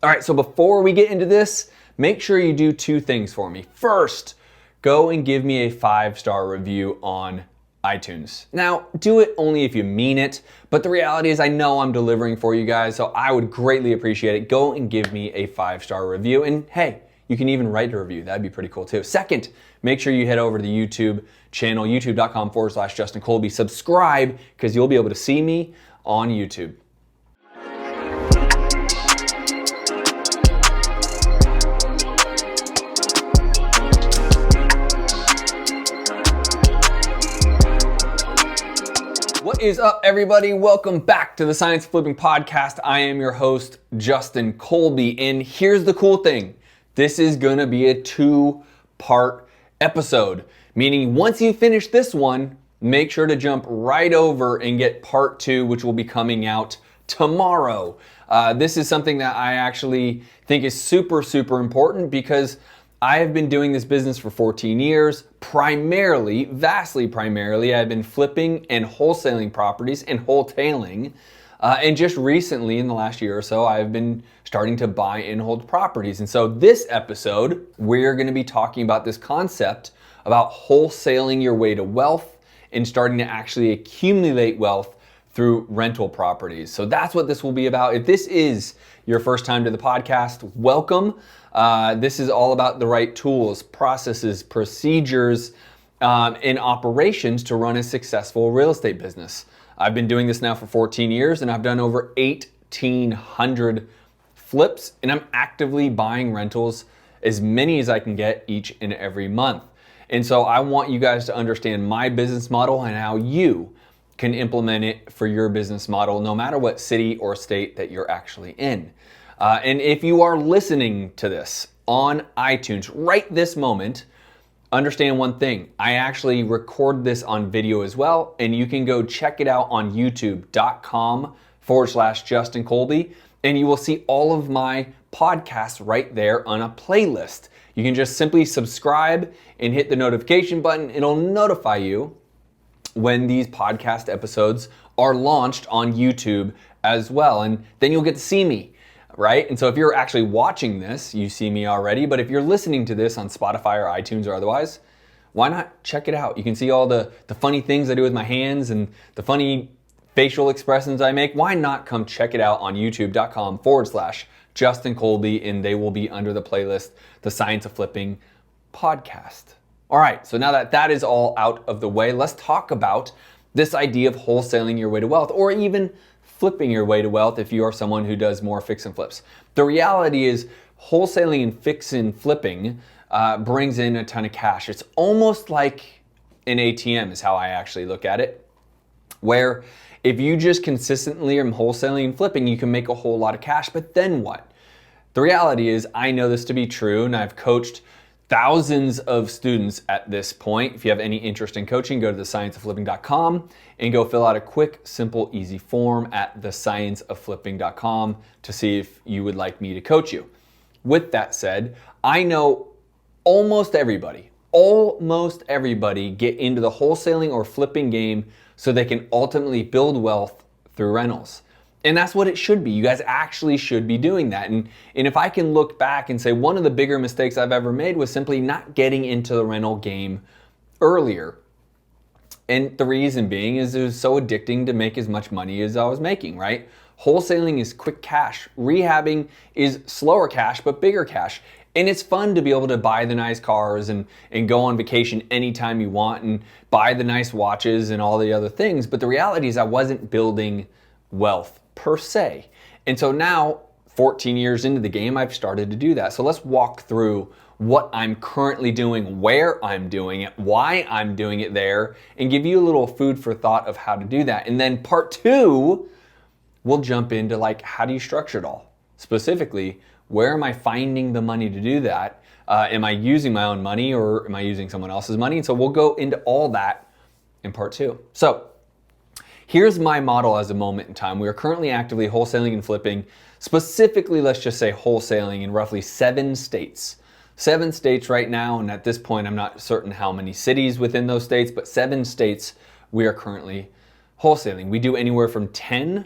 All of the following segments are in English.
All right, so before we get into this, make sure you do two things for me. First, go and give me a 5-star review on iTunes. Now, do it only if you mean it, but the reality is I know I'm delivering for you guys, so I would greatly appreciate it. Go and give me a 5-star review, and hey, you can even write a review. That'd be pretty cool too. Second, make sure you head over to the YouTube channel, youtube.com/JustinKohlb. Subscribe, because you'll be able to see me on YouTube. What is up, everybody? Welcome back to the Science of Flipping podcast. I am your host, Justin Kolbe, and here's the cool thing. This is gonna be a 2-part episode, meaning once you finish this one, make sure to jump right over and get part 2, which will be coming out tomorrow. This is something that I actually think is super important because I have been doing this business for 14 years, vastly primarily, I've been flipping and wholesaling properties and wholetailing. And just recently, in the last year or so, I've been starting to buy and hold properties. And so this episode, we're gonna be talking about this concept about wholesaling your way to wealth and starting to actually accumulate wealth through rental properties. So that's what this will be about. If this is your first time to the podcast, welcome. This is all about the right tools, processes, procedures, and operations to run a successful real estate business. I've been doing this now for 14 years and I've done over 1,800 flips, and I'm actively buying rentals, as many as I can get each and every month. And so I want you guys to understand my business model and how you can implement it for your business model, no matter what city or state that you're actually in. And if you are listening to this on iTunes right this moment, understand one thing. I actually record this on video as well, and you can go check it out on youtube.com/JustinKolbe, and you will see all of my podcasts right there on a playlist. You can just simply subscribe and hit the notification button. It'll notify you when these podcast episodes are launched on YouTube as well, and then you'll get to see me. Right? And so if you're actually watching this, you see me already, but if you're listening to this on Spotify or iTunes or otherwise, why not check it out? You can see all the funny things I do with my hands and the funny facial expressions I make. Why not come check it out on youtube.com/JustinKolbe, and they will be under the playlist, The Science of Flipping podcast. All right, so now that that is all out of the way, let's talk about this idea of wholesaling your way to wealth, or even flipping your way to wealth if you are someone who does more fix and flips. The reality is wholesaling and fix and flipping brings in a ton of cash. It's almost like an ATM is how I actually look at it, where if you just consistently are wholesaling and flipping, you can make a whole lot of cash, but then what? The reality is I know this to be true, and I've coached thousands of students at this point. If you have any interest in coaching, go to thescienceofflipping.com and go fill out a quick, simple, easy form at thescienceofflipping.com to see if you would like me to coach you. With that said, I know almost everybody get into the wholesaling or flipping game so they can ultimately build wealth through rentals. And that's what it should be. You guys actually should be doing that. And if I can look back and say one of the bigger mistakes I've ever made was simply not getting into the rental game earlier. And the reason being is it was so addicting to make as much money as I was making, right? Wholesaling is quick cash. Rehabbing is slower cash, but bigger cash. And it's fun to be able to buy the nice cars and go on vacation anytime you want and buy the nice watches and all the other things. But the reality is I wasn't building wealth per se. And so now, 14 years into the game, I've started to do that. So let's walk through what I'm currently doing, where I'm doing it, why I'm doing it there, and give you a little food for thought of how to do that. And then part 2, we'll jump into like, how do you structure it all? Specifically, where am I finding the money to do that? Am I using my own money or am I using someone else's money? And so we'll go into all that in part 2. So here's my model as a moment in time. We are currently actively wholesaling and flipping, specifically, let's just say wholesaling in roughly 7 states. 7 states right now, and at this point, I'm not certain how many cities within those states, but 7 states we are currently wholesaling. We do anywhere from 10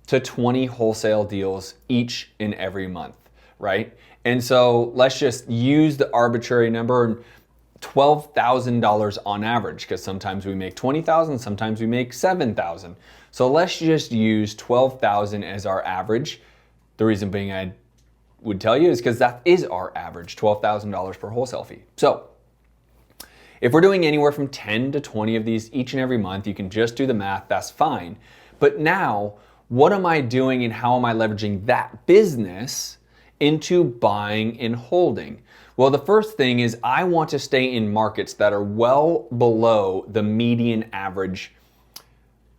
to 20 wholesale deals each and every month. right? And so let's just use the arbitrary number, $12,000 on average, because sometimes we make 20,000, sometimes we make 7,000. So let's just use 12,000 as our average. The reason being I would tell you is because that is our average, $12,000 per wholesale fee. So if we're doing anywhere from 10 to 20 of these each and every month, you can just do the math, that's fine. But now, what am I doing and how am I leveraging that business into buying and holding? Well, the first thing is I want to stay in markets that are well below the median average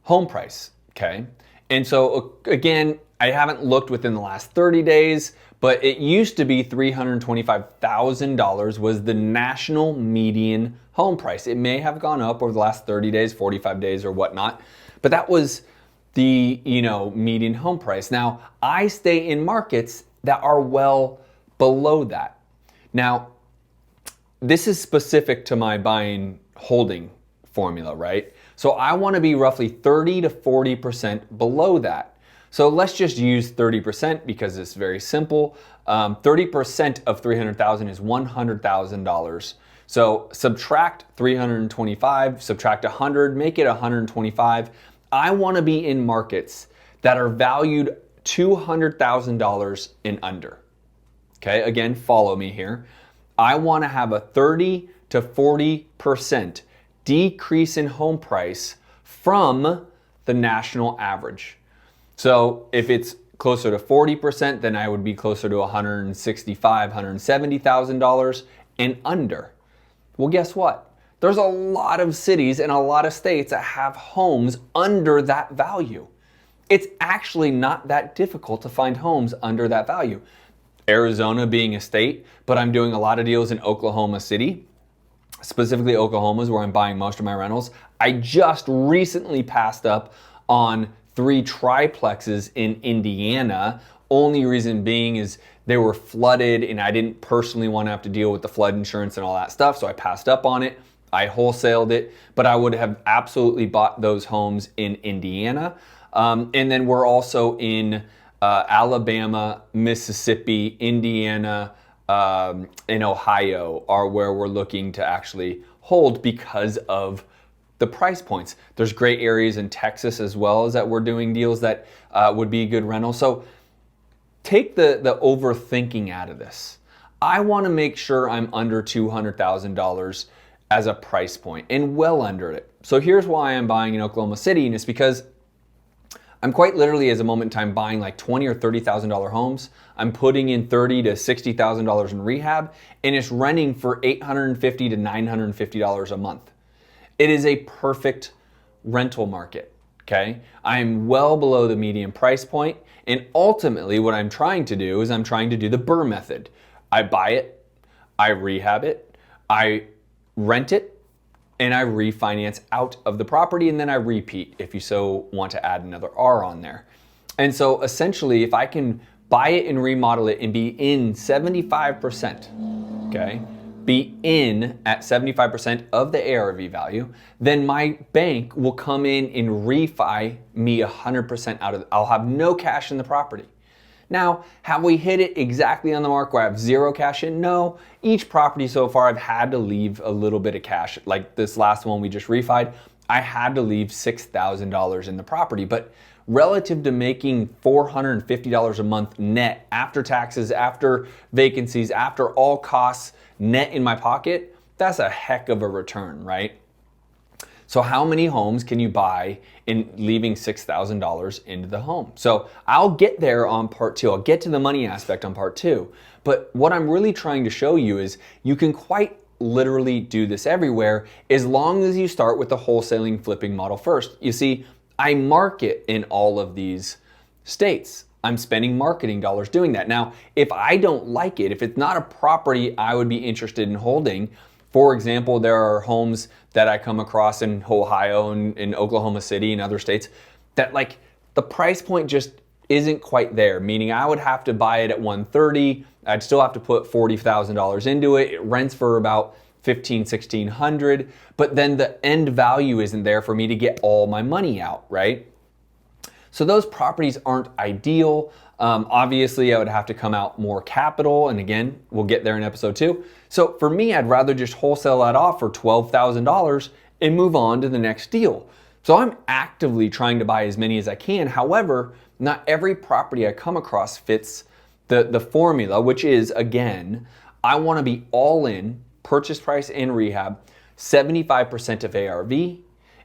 home price, okay? And so again, I haven't looked within the last 30 days, but it used to be $325,000 was the national median home price. It may have gone up over the last 30 days, 45 days or whatnot, but that was the, median home price. Now, I stay in markets that are well below that. Now, this is specific to my buying holding formula, right? So I want to be roughly 30 to 40% below that. So let's just use 30% because it's very simple. 30% of 300,000 is $100,000. So subtract 325, subtract 100, make it 125. I want to be in markets that are valued $200,000 and under. Okay, again, follow me here. I want to have a 30 to 40% decrease in home price from the national average. So if it's closer to 40%, then I would be closer to $165,000, $170,000 and under. Well, guess what? There's a lot of cities and a lot of states that have homes under that value. It's actually not that difficult to find homes under that value. Arizona being a state, but I'm doing a lot of deals in Oklahoma City. Specifically, Oklahoma is where I'm buying most of my rentals. I just recently passed up on 3 triplexes in Indiana. Only reason being is they were flooded and I didn't personally want to have to deal with the flood insurance and all that stuff, so I passed up on it. I wholesaled it, but I would have absolutely bought those homes in Indiana. And then we're also in Alabama, Mississippi, Indiana, and Ohio are where we're looking to actually hold because of the price points. There's great areas in Texas as well as that we're doing deals that would be a good rental. So take the overthinking out of this. I want to make sure I'm under $200,000 as a price point and well under it. So here's why I'm buying in Oklahoma City, and it's because I'm quite literally, as a moment in time, buying like $20,000 or $30,000 homes. I'm putting in $30,000 to $60,000 in rehab, and it's renting for $850 to $950 a month. It is a perfect rental market, okay? I'm well below the median price point, and ultimately what I'm trying to do is I'm trying to do the BRRRR method. I buy it, I rehab it, I rent it, and I refinance out of the property, and then I repeat if you so want to add another R on there. And so essentially, if I can buy it and remodel it and be in 75%, okay, be in at 75% of the ARV value, then my bank will come in and refi me 100% out of it. I'll have no cash in the property. Now, have we hit it exactly on the mark where I have zero cash in? No. Each property so far, I've had to leave a little bit of cash. Like this last one we just refied, I had to leave $6,000 in the property. But relative to making $450 a month net after taxes, after vacancies, after all costs net in my pocket, that's a heck of a return, right? So how many homes can you buy in leaving $6,000 into the home? So I'll get there on part 2. I'll get to the money aspect on part 2. But what I'm really trying to show you is you can quite literally do this everywhere as long as you start with the wholesaling flipping model first. You see, I market in all of these states. I'm spending marketing dollars doing that. Now, if I don't like it, if it's not a property I would be interested in holding, for example, there are homes that I come across in Ohio and in Oklahoma City and other states that like the price point just isn't quite there, meaning I would have to buy it at $130,000. I'd still have to put $40,000 into it. It rents for about $1,500, $1,600, but then the end value isn't there for me to get all my money out, right? So those properties aren't ideal. Obviously, I would have to come out more capital, and again, we'll get there in episode 2. So for me, I'd rather just wholesale that off for $12,000 and move on to the next deal. So I'm actively trying to buy as many as I can. However, not every property I come across fits the formula, which is, again, I want to be all in, purchase price and rehab, 75% of ARV,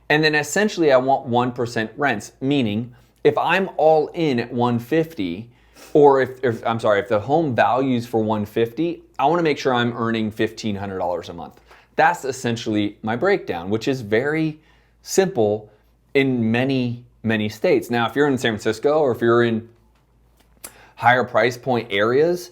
and then essentially I want 1% rents, meaning if I'm all in at 150, or if the home values for 150, I want to make sure I'm earning $1,500 a month. That's essentially my breakdown, which is very simple in many, many states. Now, if you're in San Francisco or if you're in higher price point areas,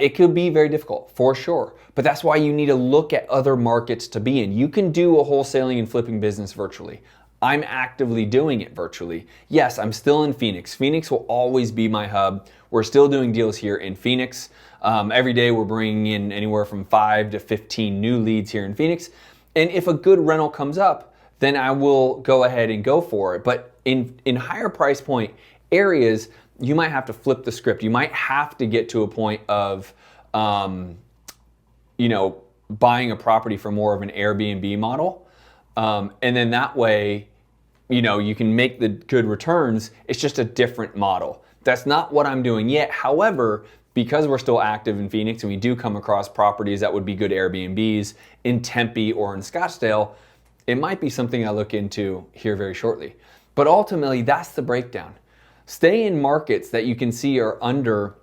it could be very difficult for sure. But that's why you need to look at other markets to be in. You can do a wholesaling and flipping business virtually. I'm actively doing it virtually. Yes, I'm still in Phoenix. Phoenix will always be my hub. We're still doing deals here in Phoenix. Every day we're bringing in anywhere from 5 to 15 new leads here in Phoenix. And if a good rental comes up, then I will go ahead and go for it. But in higher price point areas, you might have to flip the script. You might have to get to a point of, buying a property for more of an Airbnb model. And then that way, you can make the good returns. It's just a different model. That's not what I'm doing yet. However, because we're still active in Phoenix and we do come across properties that would be good Airbnbs in Tempe or in Scottsdale, it might be something I look into here very shortly. But ultimately, that's the breakdown. Stay in markets that you can see are under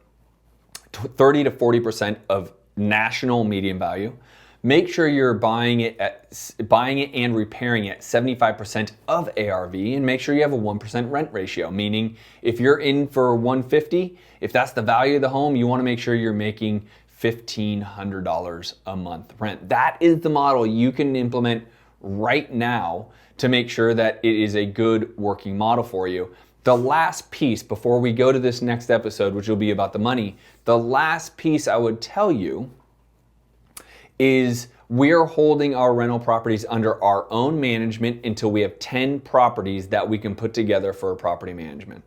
30 to 40% of national median value. Make sure you're buying it and repairing it at 75% of ARV, and make sure you have a 1% rent ratio, meaning if you're in for 150, if that's the value of the home, you want to make sure you're making $1,500 a month rent. That is the model you can implement right now to make sure that it is a good working model for you. The last piece before we go to this next episode, which will be about the money, the last piece I would tell you is we're holding our rental properties under our own management until we have 10 properties that we can put together for property management.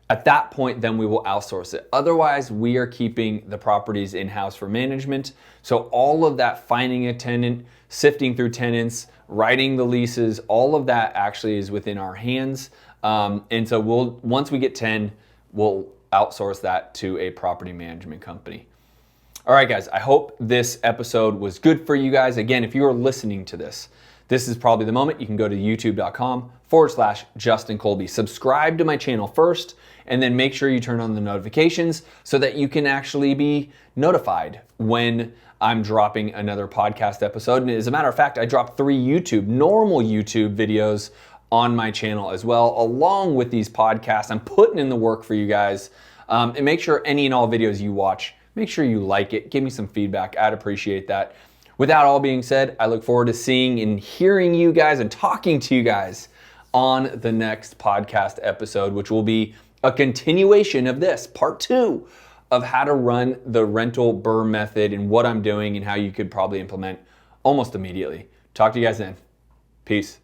At that point, then we will outsource it. Otherwise, we are keeping the properties in-house for management. So all of that, finding a tenant, sifting through tenants, writing the leases, all of that actually is within our hands. And so once we get 10, we'll outsource that to a property management company. All right, guys, I hope this episode was good for you guys. Again, if you are listening to this, this is probably the moment. You can go to youtube.com/Justin Colby. Subscribe to my channel first, and then make sure you turn on the notifications so that you can actually be notified when I'm dropping another podcast episode. And as a matter of fact, I dropped 3 normal YouTube videos on my channel as well, along with these podcasts. I'm putting in the work for you guys. And make sure any and all videos you watch, make sure you like it. Give me some feedback. I'd appreciate that. With that all being said, I look forward to seeing and hearing you guys and talking to you guys on the next podcast episode, which will be a continuation of this, part 2 of how to run the rental BRRRR method and what I'm doing and how you could probably implement almost immediately. Talk to you guys then. Peace.